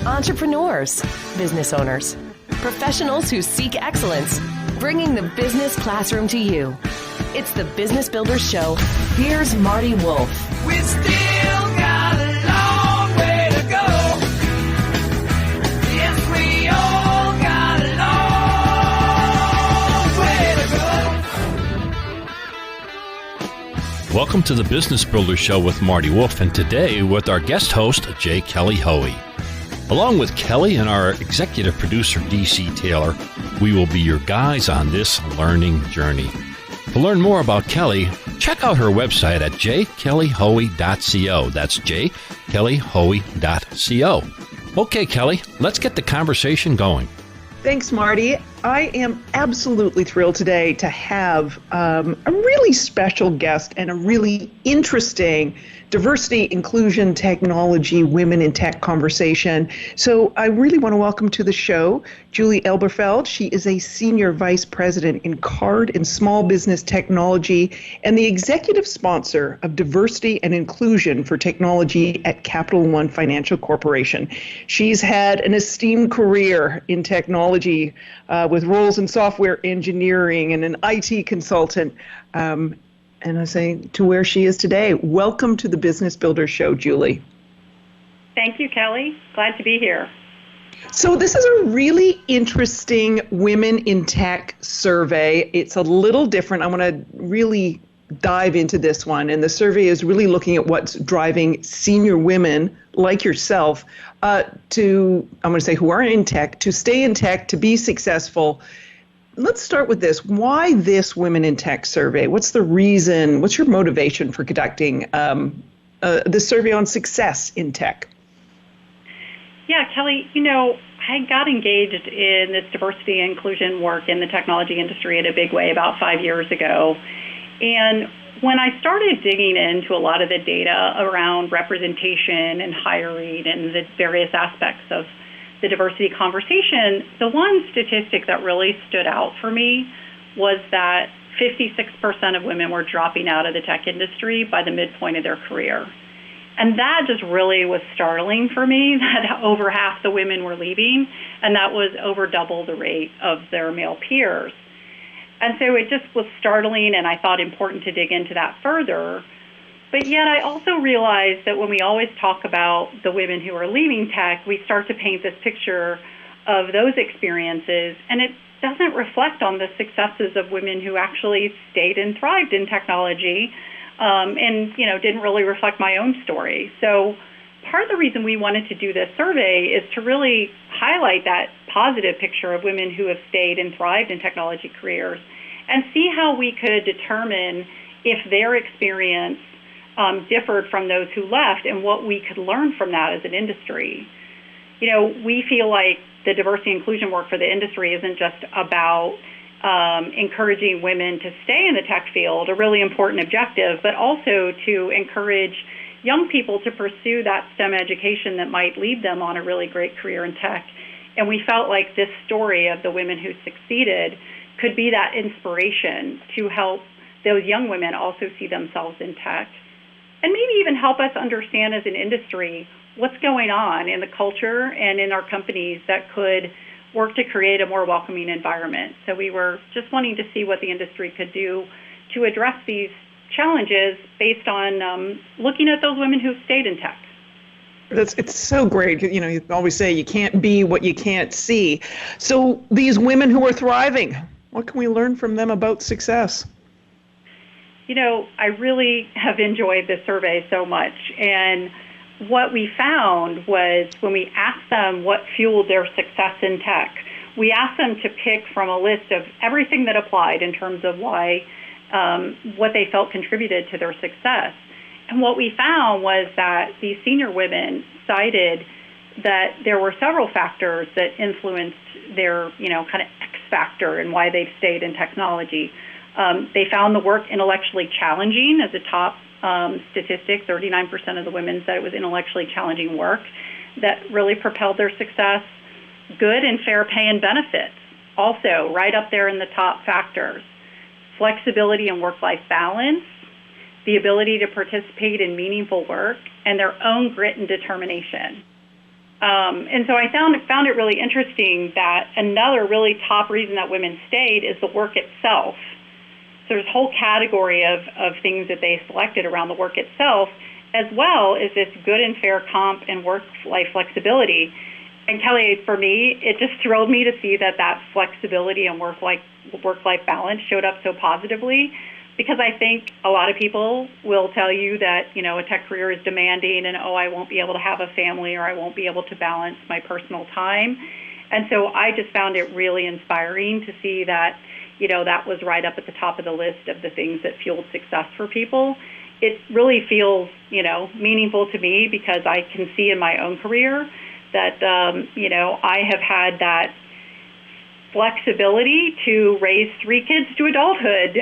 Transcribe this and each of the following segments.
entrepreneurs, business owners, professionals who seek excellence, bringing the business classroom to you. It's the Business Builders Show. Here's Marty Wolf. We still got a long way to go. Yes, we all got a long way to go. Welcome to the Business Builders Show with Marty Wolf, and today with our guest host, Kelly Hoey. Along with Kelly and our executive producer, DC Taylor, we will be your guides on this learning journey. To learn more about Kelly, check out her website at jkellyhoey.co. That's jkellyhoey.co. Okay, Kelly, let's get the conversation going. Thanks, Marty. I am absolutely thrilled today to have a really special guest and a really interesting diversity, inclusion, technology, women in tech conversation. So I really want to welcome to the show Julie Elberfeld. She is a senior vice president in card and small business technology and the executive sponsor of diversity and inclusion for technology at Capital One Financial Corporation. She's had an esteemed career in technology with roles in software engineering and an IT consultant. And I say to where she is today. Welcome to the Business Builders Show, Julie. Thank you, Kelly. Glad to be here. So this is a really interesting Women in Tech survey. It's a little different. I want to really dive into this one. And the survey is really looking at what's driving senior women like yourself who are in tech, to stay in tech, to be successful. Let's start with this. Why this Women in Tech survey? What's the reason? What's your motivation for conducting this survey on success in tech? Yeah, Kelly, I got engaged in this diversity and inclusion work in the technology industry in a big way about 5 years ago. And when I started digging into a lot of the data around representation and hiring and the various aspects of the diversity conversation, the one statistic that really stood out for me was that 56% of women were dropping out of the tech industry by the midpoint of their career. And that just really was startling for me, that over half the women were leaving, and that was over double the rate of their male peers. And so it just was startling, and I thought important to dig into that further. But yet I also realized that when we always talk about the women who are leaving tech, we start to paint this picture of those experiences, and it doesn't reflect on the successes of women who actually stayed and thrived in technology, and didn't really reflect my own story. So part of the reason we wanted to do this survey is to really highlight that positive picture of women who have stayed and thrived in technology careers and see how we could determine if their experience differed from those who left and what we could learn from that as an industry. We feel like the diversity and inclusion work for the industry isn't just about encouraging women to stay in the tech field, a really important objective, but also to encourage young people to pursue that STEM education that might lead them on a really great career in tech. And we felt like this story of the women who succeeded could be that inspiration to help those young women also see themselves in tech. And maybe even help us understand as an industry what's going on in the culture and in our companies that could work to create a more welcoming environment. So we were just wanting to see what the industry could do to address these challenges based on looking at those women who've stayed in tech. It's so great. You always say you can't be what you can't see. So these women who are thriving, what can we learn from them about success? I really have enjoyed this survey so much. And what we found was when we asked them what fueled their success in tech, we asked them to pick from a list of everything that applied in terms of why, what they felt contributed to their success. And what we found was that these senior women cited that there were several factors that influenced their, kind of X factor and why they've stayed in technology. They found the work intellectually challenging as a top statistic. 39% of the women said it was intellectually challenging work that really propelled their success. Good and fair pay and benefits, also right up there in the top factors. Flexibility and work-life balance, the ability to participate in meaningful work, and their own grit and determination. And so I found it really interesting that another really top reason that women stayed is the work itself. So there's a whole category of things that they selected around the work itself, as well as this good and fair comp and work-life flexibility. And Kelly, for me, it just thrilled me to see that flexibility and work-life balance showed up so positively, because I think a lot of people will tell you that, a tech career is demanding and, I won't be able to have a family, or I won't be able to balance my personal time. And so I just found it really inspiring to see that, that was right up at the top of the list of the things that fueled success for people. It really feels, meaningful to me, because I can see in my own career that, I have had that flexibility to raise 3 kids to adulthood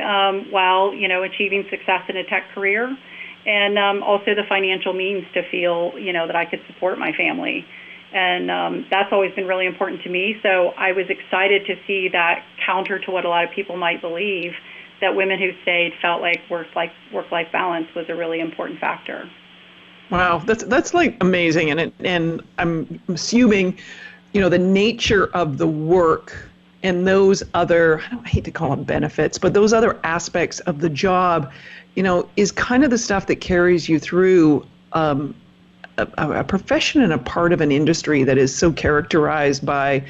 while, achieving success in a tech career, and also the financial means to feel, that I could support my family. And that's always been really important to me. So I was excited to see that, counter to what a lot of people might believe, that women who stayed felt like work-life balance was a really important factor. Wow, that's like amazing, and I'm assuming, the nature of the work and those other, I hate to call them benefits, but those other aspects of the job, is kind of the stuff that carries you through a profession and a part of an industry that is so characterized by,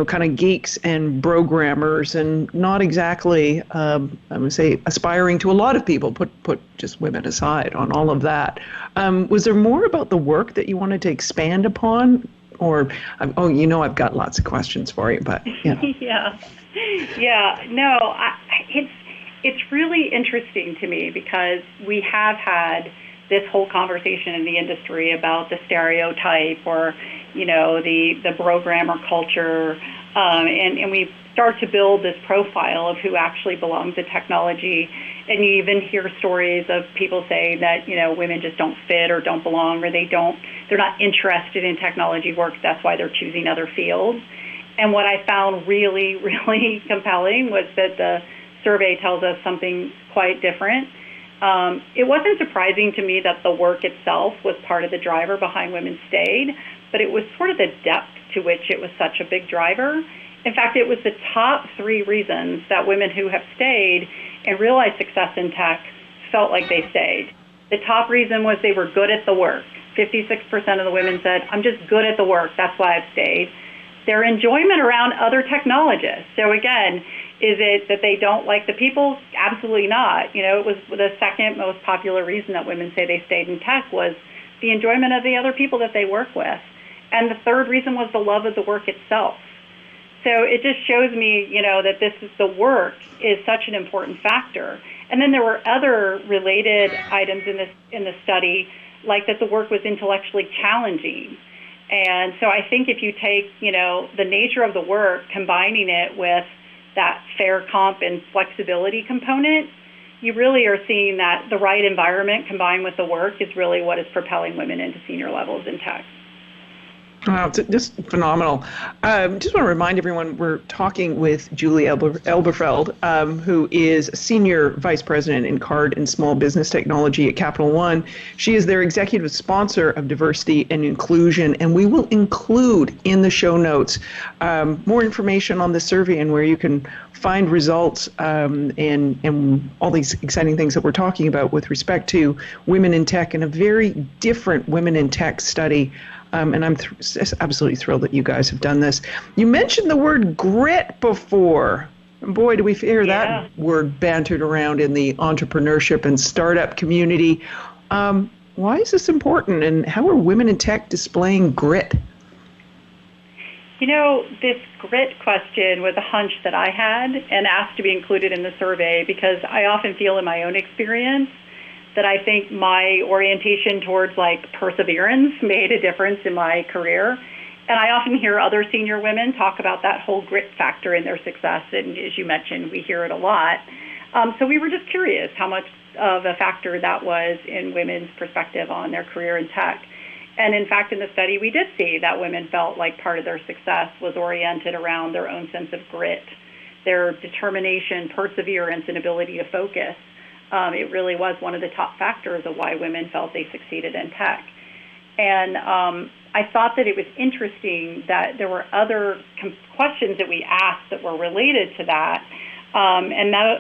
kind of geeks and programmers, and not exactly, I would say, aspiring to a lot of people, put just women aside on all of that. Was there more about the work that you wanted to expand upon? Or, I've got lots of questions for you, but, Yeah. No, it's really interesting to me, because we have had this whole conversation in the industry about the stereotype, or, the programmer culture, and we start to build this profile of who actually belongs to technology. And you even hear stories of people saying that, women just don't fit or don't belong, or they're not interested in technology work. That's why they're choosing other fields. And what I found really, really compelling was that the survey tells us something quite different. It wasn't surprising to me that the work itself was part of the driver behind women stayed, but it was sort of the depth to which it was such a big driver. In fact, it was the top 3 reasons that women who have stayed and realized success in tech felt like they stayed. The top reason was they were good at the work. 56% of the women said, I'm just good at the work, that's why I've stayed. Their enjoyment around other technologists. So again, is it that they don't like the people? Absolutely not. It was the second most popular reason that women say they stayed in tech was the enjoyment of the other people that they work with. And the third reason was the love of the work itself. So it just shows me, that the work is such an important factor. And then there were other related items in the study, like that the work was intellectually challenging. And so I think if you take, the nature of the work, combining it with that fair comp and flexibility component, you really are seeing that the right environment combined with the work is really what is propelling women into senior levels in tech. Wow, it's just phenomenal. Just want to remind everyone we're talking with Julie Elberfeld, who is Senior Vice President in Card and Small Business Technology at Capital One. She is their executive sponsor of diversity and inclusion, and we will include in the show notes more information on the survey and where you can find results and all these exciting things that we're talking about with respect to women in tech, and a very different women in tech study. And I'm absolutely thrilled that you guys have done this. You mentioned the word grit before. And boy, do we hear that word bantered around in the entrepreneurship and startup community. Why is this important, and how are women in tech displaying grit? This grit question was a hunch that I had and asked to be included in the survey, because I often feel in my own experience that I think my orientation towards perseverance made a difference in my career. And I often hear other senior women talk about that whole grit factor in their success. And as you mentioned, we hear it a lot. So we were just curious how much of a factor that was in women's perspective on their career in tech. And in fact, in the study, we did see that women felt like part of their success was oriented around their own sense of grit, their determination, perseverance, and ability to focus. It really was one of the top factors of why women felt they succeeded in tech. And I thought that it was interesting that there were other questions that we asked that were related to that.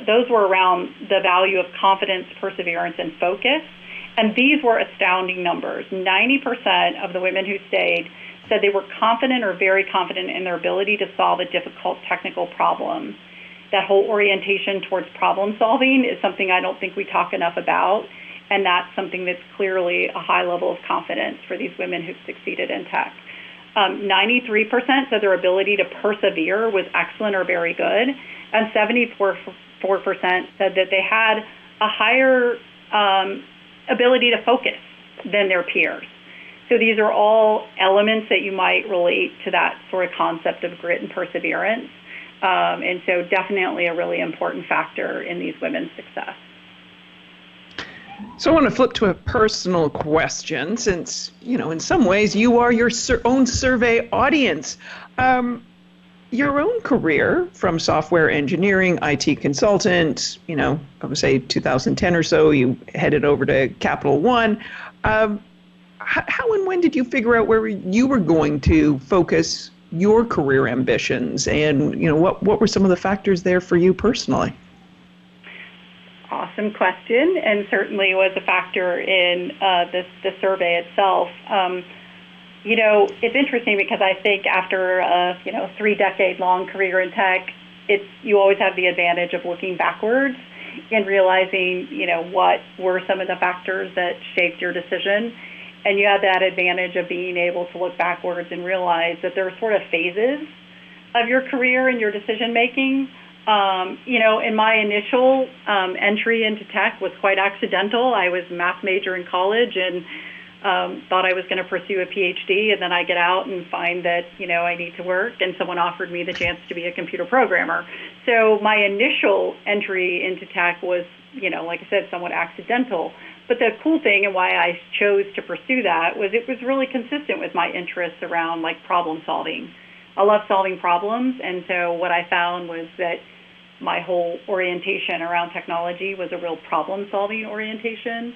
Those were around the value of confidence, perseverance, and focus. And these were astounding numbers. 90% of the women who stayed said they were confident or very confident in their ability to solve a difficult technical problem. That whole orientation towards problem solving is something I don't think we talk enough about, and that's something that's clearly a high level of confidence for these women who've succeeded in tech. 93% said their ability to persevere was excellent or very good, and 74% said that they had a higher ability to focus than their peers. So these are all elements that you might relate to that sort of concept of grit and perseverance. And so definitely a really important factor in these women's success. So I want to flip to a personal question, since, in some ways you are your own survey audience. Your own career from software engineering, IT consultant, I would say 2010 or so, you headed over to Capital One. How and when did you figure out where you were going to focus your career ambitions, and what were some of the factors there for you personally? Awesome question, and certainly was a factor in the survey itself. It's interesting because I think after a 3-decade-long career in tech, you always have the advantage of looking backwards and realizing what were some of the factors that shaped your decision. And you have that advantage of being able to look backwards and realize that there are sort of phases of your career and your decision making. In my initial entry into tech was quite accidental. I was a math major in college and thought I was going to pursue a PhD, and then I get out and find that I need to work, and someone offered me the chance to be a computer programmer. So my initial entry into tech was, like I said, somewhat accidental. But the cool thing and why I chose to pursue that was it was really consistent with my interests around problem solving. I love solving problems, and so what I found was that my whole orientation around technology was a real problem solving orientation.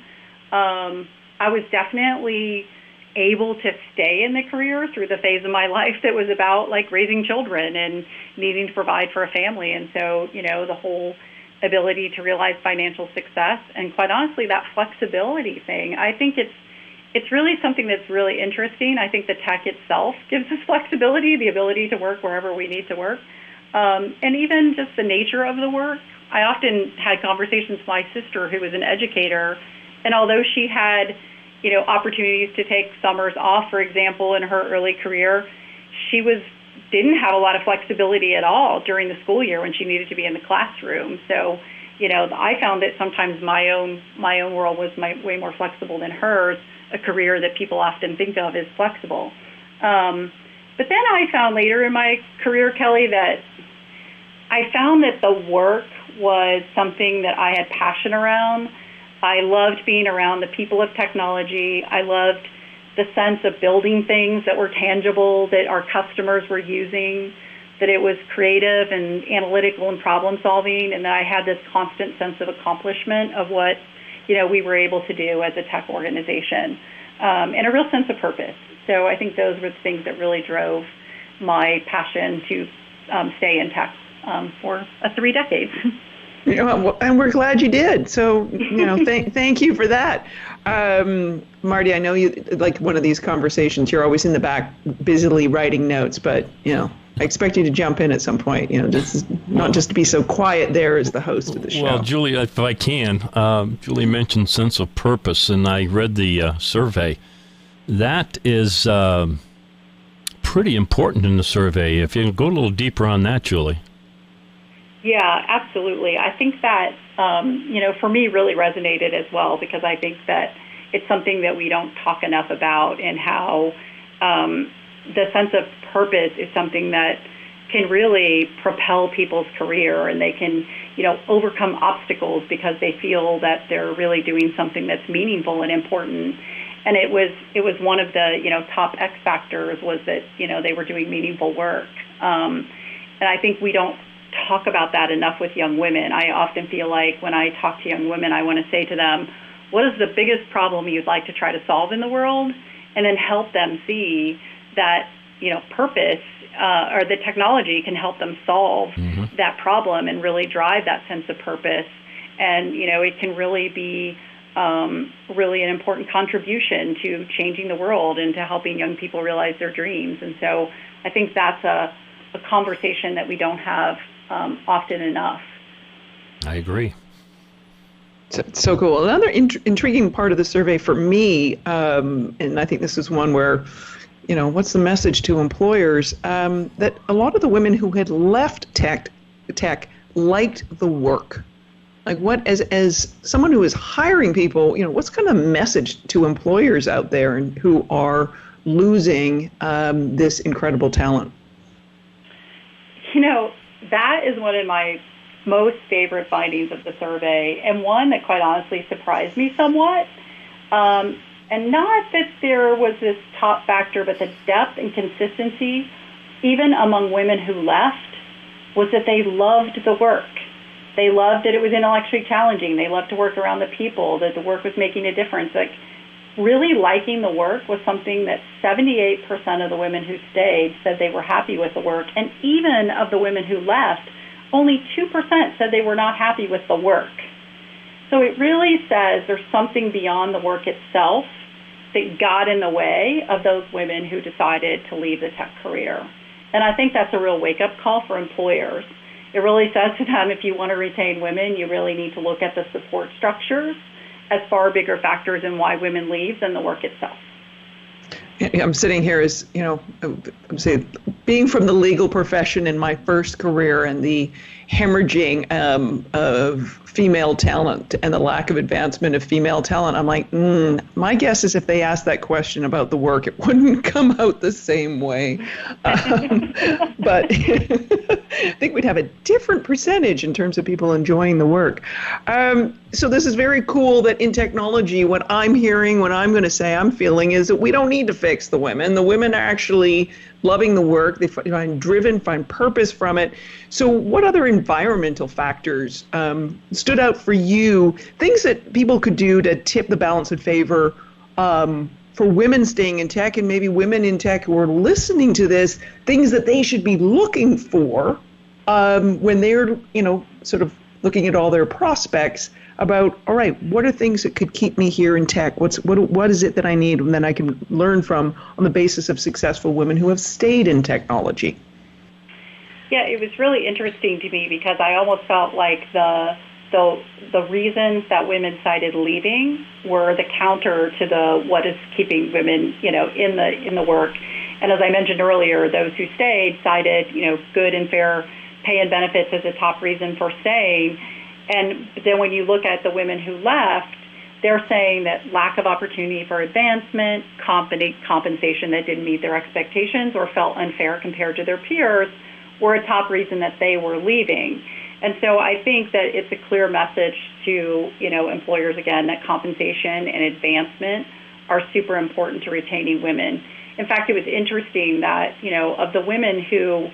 I was definitely able to stay in the career through the phase of my life that was about raising children and needing to provide for a family. And so, the whole ability to realize financial success and, quite honestly, that flexibility thing, I think it's really something that's really interesting. I think the tech itself gives us flexibility, the ability to work wherever we need to work, and even just the nature of the work. I often had conversations with my sister, who was an educator, and although she had opportunities to take summers off, for example, in her early career, she didn't have a lot of flexibility at all during the school year when she needed to be in the classroom. So, I found that sometimes my own world was way more flexible than hers, a career that people often think of as flexible. But then I found later in my career, Kelly, that I found that the work was something that I had passion around. I loved being around the people of technology. I loved the sense of building things that were tangible, that our customers were using, that it was creative and analytical and problem solving, and that I had this constant sense of accomplishment of what we were able to do as a tech organization, and a real sense of purpose. So I think those were the things that really drove my passion to stay in tech for 3 decades. And we're glad you did. So, thank you for that. Marty, I know you one of these conversations, you're always in the back busily writing notes, but, I expect you to jump in at some point, not just to be so quiet there as the host of the show. Well, Julie, if I can, Julie mentioned sense of purpose, and I read the survey. That is pretty important in the survey. If you go a little deeper on that, Julie. Yeah, absolutely. I think that, for me, really resonated as well, because I think that it's something that we don't talk enough about, and how the sense of purpose is something that can really propel people's career, and they can, overcome obstacles because they feel that they're really doing something that's meaningful and important. And it was one of the, top X factors was that, they were doing meaningful work. And I think we don't talk about that enough with young women. I often feel like when I talk to young women, I want to say to them, what is the biggest problem you'd like to try to solve in the world? and then help them see that, purpose or the technology can help them solve that problem and really drive that sense of purpose. And, it can really be really an important contribution to changing the world and to helping young people realize their dreams. And so I think that's a conversation that we don't have often enough. I agree. So cool. Another intriguing part of the survey for me, and I think this is one where, what's the message to employers, that a lot of the women who had left tech liked the work. Like, what, as someone who is hiring people, what's kind of message to employers out there and who are losing this incredible talent? That is one of my most favorite findings of the survey, and one that quite honestly surprised me somewhat. And not that there was this top factor, but the depth and consistency, even among women who left, was that they loved the work. They loved that it was intellectually challenging. They loved to work around the people, that the work was making a difference. Like, really liking the work was something that 78% of the women who stayed said they were happy with the work. And even of the women who left, only 2% said they were not happy with the work. So it really says there's something beyond the work itself that got in the way of those women who decided to leave the tech career. And I think that's a real wake-up call for employers. It really says to them, if you want to retain women, you really need to look at the support structures as far bigger factors in why women leave than the work itself. I'm sitting here as, I'm saying, being from the legal profession in my first career and the hemorrhaging of female talent and the lack of advancement of female talent, I'm like, my guess is if they asked that question about the work, it wouldn't come out the same way. But I think we'd have a different percentage in terms of people enjoying the work. So this is very cool that in technology, what I'm hearing, what I'm going to say, I'm feeling is that we don't need to fix the women. The women are actually loving the work. They find driven, find purpose from it. So what other environmental factors stood out for you, things that people could do to tip the balance in favor for women staying in tech, and maybe women in tech who are listening to this, things that they should be looking for when they're, sort of looking at all their prospects about, all right, what are things that could keep me here in tech? What is it that I need and then I can learn from on the basis of successful women who have stayed in technology? Yeah, it was really interesting to me because I almost felt like the reasons that women cited leaving were the counter to what is keeping women, in the work. And as I mentioned earlier, those who stayed cited, good and fair pay and benefits as a top reason for staying. And then when you look at the women who left, they're saying that lack of opportunity for advancement, compensation that didn't meet their expectations or felt unfair compared to their peers were a top reason that they were leaving. And so I think that it's a clear message to, employers, again, that compensation and advancement are super important to retaining women. In fact, it was interesting that, of the women who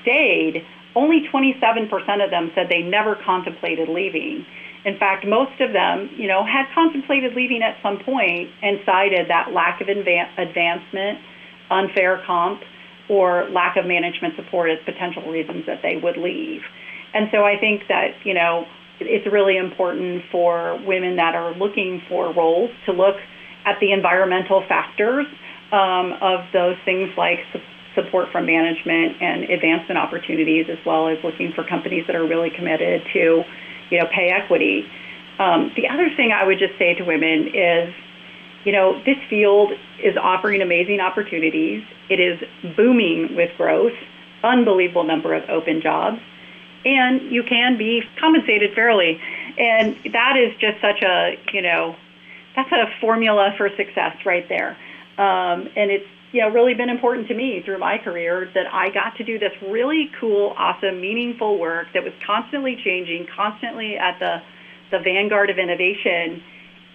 stayed, only 27% of them said they never contemplated leaving. In fact, most of them, had contemplated leaving at some point and cited that lack of advancement, unfair comp, or lack of management support as potential reasons that they would leave. And so I think that, it's really important for women that are looking for roles to look at the environmental factors of those things like support from management and advancement opportunities, as well as looking for companies that are really committed to, pay equity. The other thing I would just say to women is, this field is offering amazing opportunities. It is booming with growth, unbelievable number of open jobs, and you can be compensated fairly. And that is just such a, that's a formula for success right there. And it's, really been important to me through my career that I got to do this really cool, awesome, meaningful work that was constantly changing, constantly at the vanguard of innovation,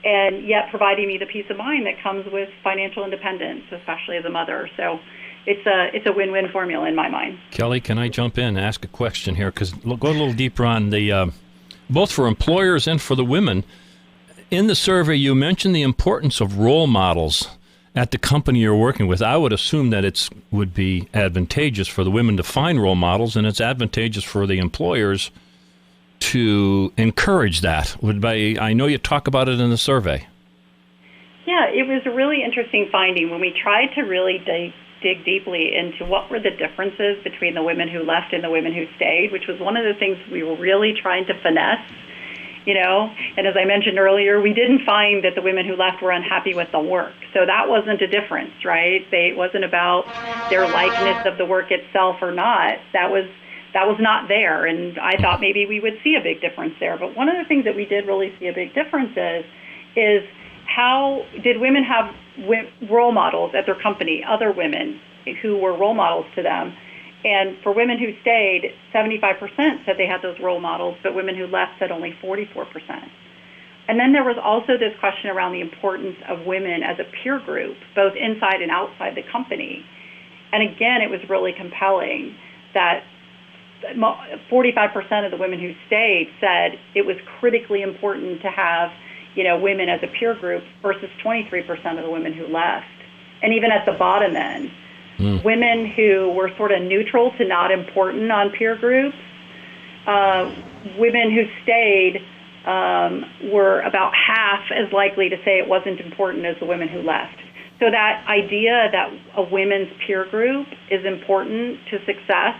and yet providing me the peace of mind that comes with financial independence, especially as a mother. So it's a win-win formula in my mind. Kelly, can I jump in and ask a question here? Because we'll go a little deeper on the both for employers and for the women. In the survey, you mentioned the importance of role models. at the company you're working with, I would assume that it would be advantageous for the women to find role models, and it's advantageous for the employers to encourage that. I know you talk about it in the survey. Yeah, it was a really interesting finding when we tried to really dig deeply into what were the differences between the women who left and the women who stayed, which was one of the things we were really trying to finesse. And as I mentioned earlier, we didn't find that the women who left were unhappy with the work. So that wasn't a difference, right? It wasn't about their likeness of the work itself or not. That was not there. And I thought maybe we would see a big difference there. But one of the things that we did really see a big difference is how did women have role models at their company, other women who were role models to them. And for women who stayed, 75% said they had those role models, but women who left said only 44%. And then there was also this question around the importance of women as a peer group, both inside and outside the company. And again, it was really compelling that 45% of the women who stayed said it was critically important to have, women as a peer group versus 23% of the women who left. And even at the bottom end, women who were sort of neutral to not important on peer groups, women who stayed were about half as likely to say it wasn't important as the women who left. So that idea that a women's peer group is important to success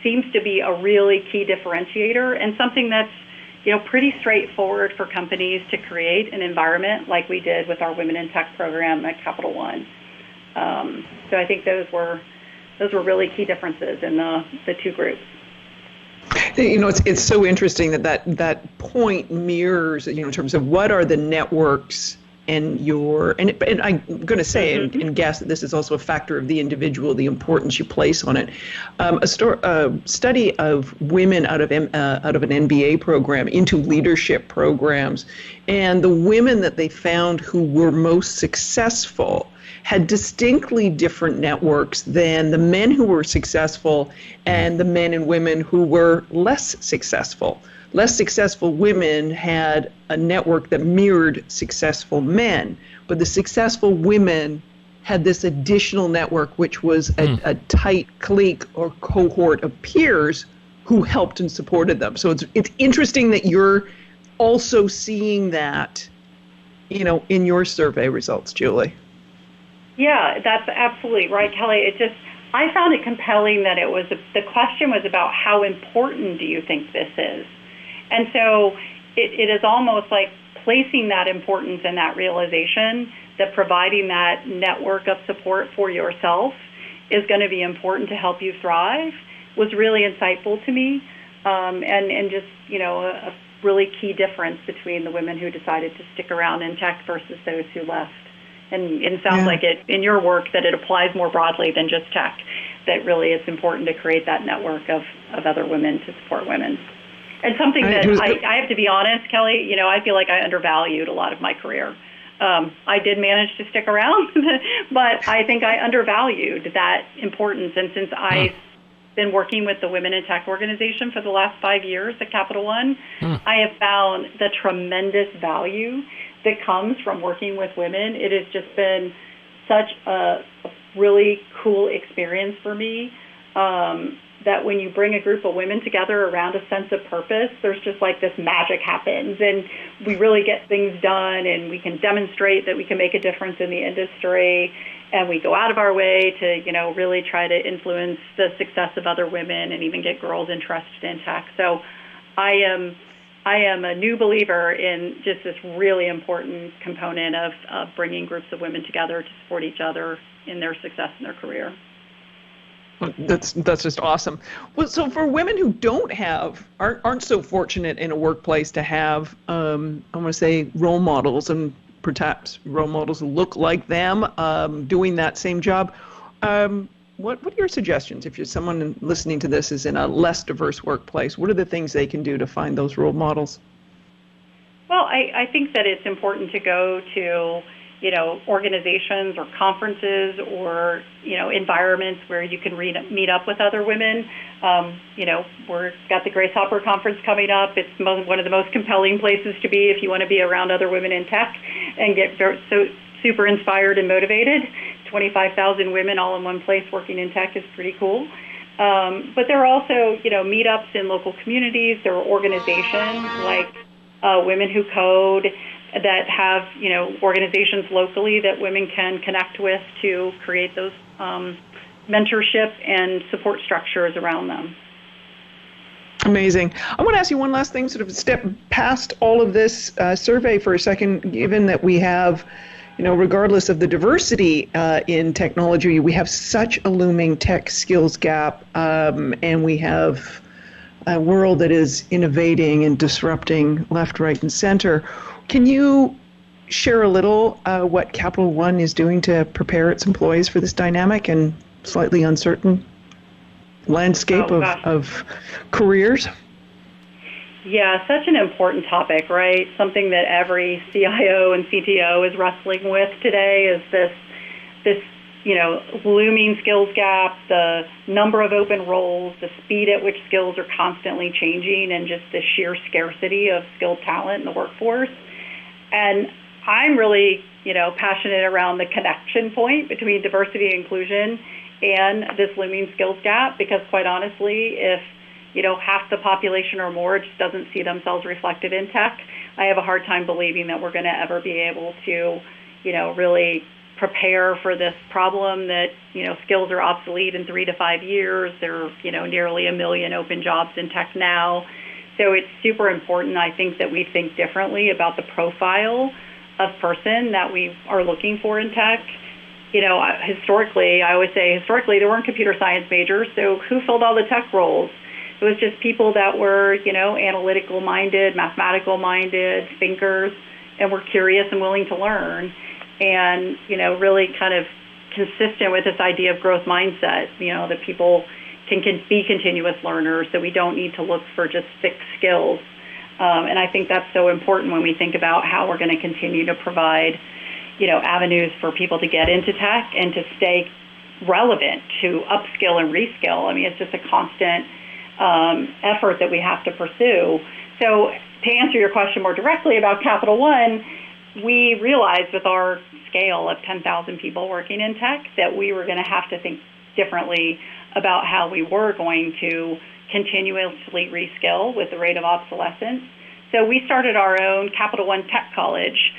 seems to be a really key differentiator and something that's pretty straightforward for companies to create an environment like we did with our Women in Tech program at Capital One. So I think those were really key differences in the two groups. It's so interesting that point mirrors, in terms of what are the networks and I'm going to say and guess that this is also a factor of the individual, the importance you place on it. A study of women out of an MBA program into leadership programs, and the women that they found who were most successful had distinctly different networks than the men who were successful and the men and women who were less successful. Less successful women had a network that mirrored successful men, but the successful women had this additional network, which was a tight clique or cohort of peers who helped and supported them. So it's interesting that you're also seeing that, in your survey results, Julie. Yeah, that's absolutely right, Kelly. I found it compelling that the question was about how important do you think this is? And so it is almost like placing that importance and that realization that providing that network of support for yourself is going to be important to help you thrive was really insightful to me, and just, a really key difference between the women who decided to stick around in tech versus those who left. And it sounds like it in your work that it applies more broadly than just tech, that really it's important to create that network of other women to support women. And something that I have to be honest, Kelly, I feel like I undervalued a lot of my career. I did manage to stick around, but I think I undervalued that importance. And since I've been working with the Women in Tech organization for the last 5 years at Capital One, I have found the tremendous value that comes from working with women. It has just been such a really cool experience for me. That when you bring a group of women together around a sense of purpose, there's just like this magic happens, and we really get things done, and we can demonstrate that we can make a difference in the industry, and we go out of our way to, really try to influence the success of other women and even get girls interested in tech. So I am a new believer in just this really important component of bringing groups of women together to support each other in their success in their career. That's just awesome. Well, so for women who aren't so fortunate in a workplace to have, I want to say, role models, and perhaps role models who look like them doing that same job, what are your suggestions if you're someone listening to this is in a less diverse workplace? What are the things they can do to find those role models? Well, I think that it's important to go to organizations or conferences or, environments where you can meet up with other women. We've got the Grace Hopper Conference coming up. It's one of the most compelling places to be if you want to be around other women in tech and so super inspired and motivated. 25,000 women all in one place working in tech is pretty cool. But there are also, meetups in local communities. There are organizations like Women Who Code that have, organizations locally that women can connect with to create those mentorship and support structures around them. Amazing. I want to ask you one last thing, sort of step past all of this survey for a second, given that we have, regardless of the diversity in technology, we have such a looming tech skills gap, and we have a world that is innovating and disrupting left, right, and center. Can you share a little what Capital One is doing to prepare its employees for this dynamic and slightly uncertain landscape of careers? Yeah, such an important topic, right? Something that every CIO and CTO is wrestling with today is this looming skills gap, the number of open roles, the speed at which skills are constantly changing, and just the sheer scarcity of skilled talent in the workforce. And I'm really, passionate around the connection point between diversity and inclusion and this looming skills gap, because quite honestly, if half the population or more just doesn't see themselves reflected in tech, I have a hard time believing that we're going to ever be able to, really prepare for this problem that, skills are obsolete in 3 to 5 years. There are, nearly 1 million open jobs in tech now. So it's super important, I think, that we think differently about the profile of person that we are looking for in tech. Historically, I always say there weren't computer science majors, so who filled all the tech roles? It was just people that were, analytical minded, mathematical minded, thinkers, and were curious and willing to learn. And, really kind of consistent with this idea of growth mindset, that people can be continuous learners, that we don't need to look for just fixed skills. And I think that's so important when we think about how we're going to continue to provide, avenues for people to get into tech and to stay relevant, to upskill and reskill. I mean, it's just a constant effort that we have to pursue. So to answer your question more directly about Capital One, we realized with our scale of 10,000 people working in tech that we were going to have to think differently about how we were going to continuously reskill with the rate of obsolescence. So we started our own Capital One Tech College.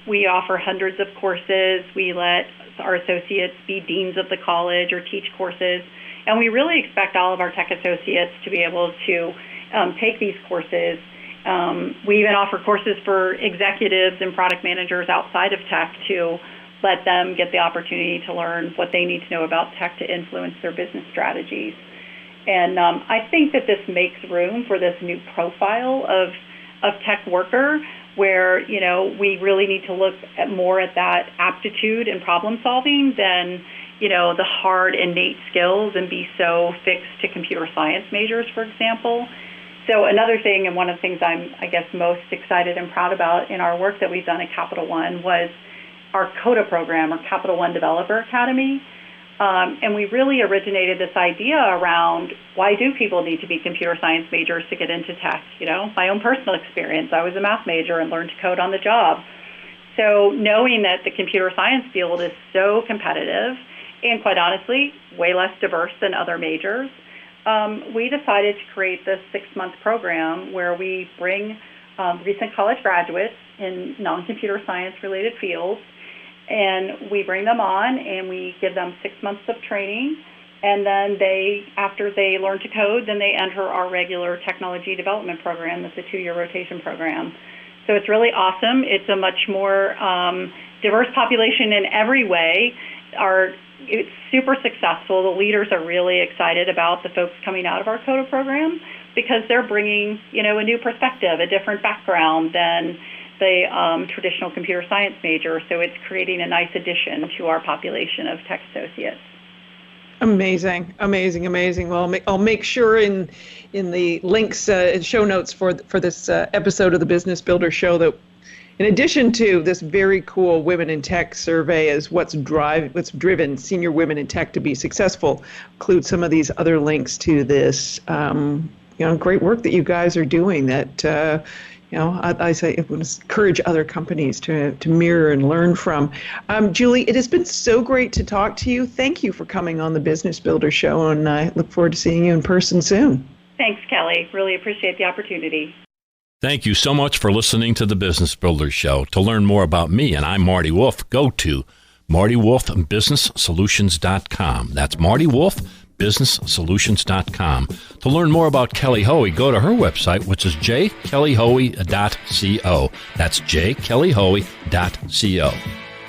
We offer hundreds of courses. We let our associates be deans of the college or teach courses. And we really expect all of our tech associates to be able to take these courses. We even offer courses for executives and product managers outside of tech to let them get the opportunity to learn what they need to know about tech to influence their business strategies. And I think that this makes room for this new profile of tech worker where, we really need to look more at that aptitude and problem solving than, the hard innate skills and be so fixed to computer science majors, for example. So another thing, and one of the things I'm, most excited and proud about in our work that we've done at Capital One was our CODA program, or Capital One Developer Academy. And we really originated this idea around why do people need to be computer science majors to get into tech? My own personal experience, I was a math major and learned to code on the job. So knowing that the computer science field is so competitive and quite honestly, way less diverse than other majors, we decided to create this 6-month program where we bring recent college graduates in non-computer science related fields, and we bring them on and we give them 6 months of training, and then after they learn to code, then they enter our regular technology development program. That's a 2-year rotation program. So it's really awesome. It's a much more diverse population in every way. It's super successful. The leaders are really excited about the folks coming out of our CODA program because they're bringing, a new perspective, a different background than the traditional computer science major. So it's creating a nice addition to our population of tech associates. Amazing. Well, I'll make sure in the links and show notes for this episode of the Business Builder Show that in addition to this very cool Women in Tech survey as what's driven senior women in tech to be successful, include some of these other links to this great work that you guys are doing that I say it would encourage other companies to mirror and learn from. Julie, it has been so great to talk to you. Thank you for coming on the Business Builder Show, and I look forward to seeing you in person soon. Thanks, Kelly. Really appreciate the opportunity. Thank you so much for listening to the Business Builder Show. To learn more about me, and I'm Marty Wolf, go to MartyWolfBusinessSolutions.com. That's MartyWolfBusinessSolutions.com. To learn more about Kelly Hoey, go to her website, which is jkellyhoey.co. That's jkellyhoey.co.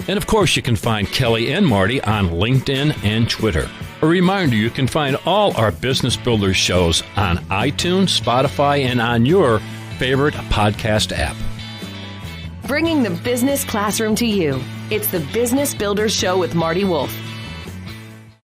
And of course, you can find Kelly and Marty on LinkedIn and Twitter. A reminder, you can find all our Business Builders shows on iTunes, Spotify, and on your favorite podcast app. Bringing the business classroom to you. It's the Business Builders Show with Marty Wolf.